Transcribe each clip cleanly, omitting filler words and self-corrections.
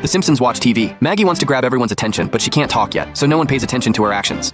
The Simpsons watch TV. Maggie wants to grab everyone's attention, but she can't talk yet, so no one pays attention to her actions.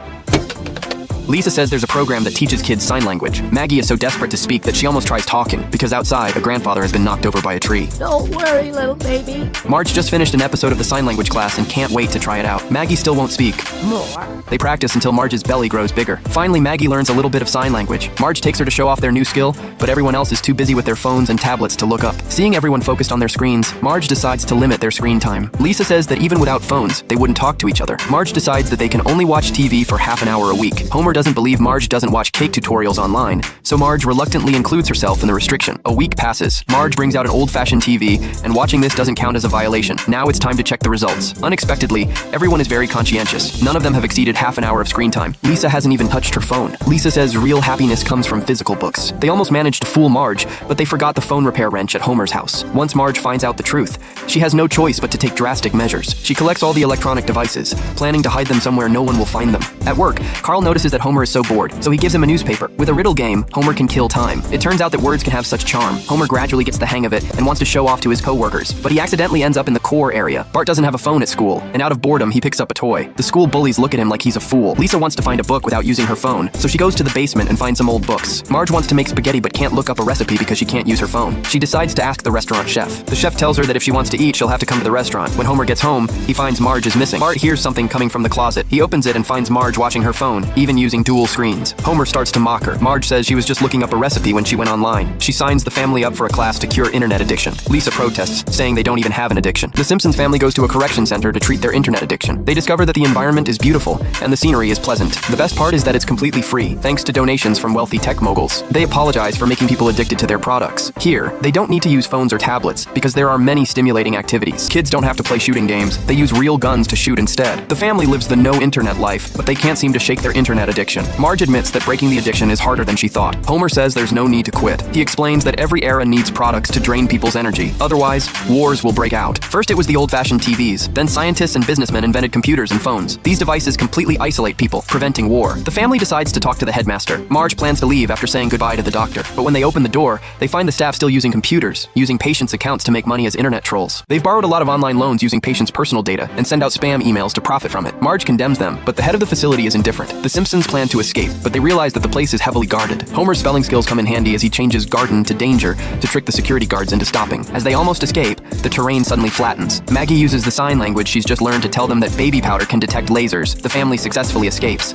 Lisa says there's a program that teaches kids sign language. Maggie is so desperate to speak that she almost tries talking, because outside, a grandfather has been knocked over by a tree. Don't worry, little baby. Marge just finished an episode of the sign language class and can't wait to try it out. Maggie still won't speak. More. They practice until Marge's belly grows bigger. Finally, Maggie learns a little bit of sign language. Marge takes her to show off their new skill, but everyone else is too busy with their phones and tablets to look up. Seeing everyone focused on their screens, Marge decides to limit their screen time. Lisa says that even without phones, they wouldn't talk to each other. Marge decides that they can only watch TV for half an hour a week. Homer doesn't believe Marge doesn't watch cake tutorials online, so Marge reluctantly includes herself in the restriction. A week passes. Marge brings out an old-fashioned TV, and watching this doesn't count as a violation. Now it's time to check the results. Unexpectedly, everyone is very conscientious. None of them have exceeded half an hour of screen time. Lisa hasn't even touched her phone. Lisa says real happiness comes from physical books. They almost managed to fool Marge, but they forgot the phone repair wrench at Homer's house. Once Marge finds out the truth, she has no choice but to take drastic measures. She collects all the electronic devices, planning to hide them somewhere no one will find them. At work, Carl notices that Homer is so bored, so he gives him a newspaper. With a riddle game, Homer can kill time. It turns out that words can have such charm. Homer gradually gets the hang of it and wants to show off to his coworkers, but he accidentally ends up in the core area. Bart doesn't have a phone at school, and out of boredom, he picks up a toy. The school bullies look at him like he's a fool. Lisa wants to find a book without using her phone, so she goes to the basement and finds some old books. Marge wants to make spaghetti but can't look up a recipe because she can't use her phone. She decides to ask the restaurant chef. The chef tells her that if she wants to eat, she'll have to come to the restaurant. When Homer gets home, he finds Marge is missing. Bart hears something coming from the closet. He opens it and finds Marge watching her phone, even using dual screens. Homer starts to mock her. Marge says she was just looking up a recipe when she went online. She signs the family up for a class to cure internet addiction. Lisa protests, saying they don't even have an addiction. The Simpsons family goes to a correction center to treat their internet addiction. They discover that the environment is beautiful and the scenery is pleasant. The best part is that it's completely free, thanks to donations from wealthy tech moguls. They apologize for making people addicted to their products. Here, they don't need to use phones or tablets because there are many stimulating activities. Kids don't have to play shooting games. They use real guns to shoot instead. The family lives the no-internet life, but they can't seem to shake their internet addiction. Marge admits that breaking the addiction is harder than she thought. Homer says there's no need to quit. He explains that every era needs products to drain people's energy. Otherwise, wars will break out. First it was the old-fashioned TVs. Then scientists and businessmen invented computers and phones. These devices completely isolate people, preventing war. The family decides to talk to the headmaster. Marge plans to leave after saying goodbye to the doctor. But when they open the door, they find the staff still using computers, using patients' accounts to make money as internet trolls. They've borrowed a lot of online loans using patients' personal data and send out spam emails to profit from it. Marge condemns them, but the head of the facility is indifferent. The Simpsons plan to escape, but they realize that the place is heavily guarded. Homer's spelling skills come in handy as he changes garden to danger to trick the security guards into stopping. As they almost escape, the terrain suddenly flattens. Maggie uses the sign language she's just learned to tell them that baby powder can detect lasers. The family successfully escapes.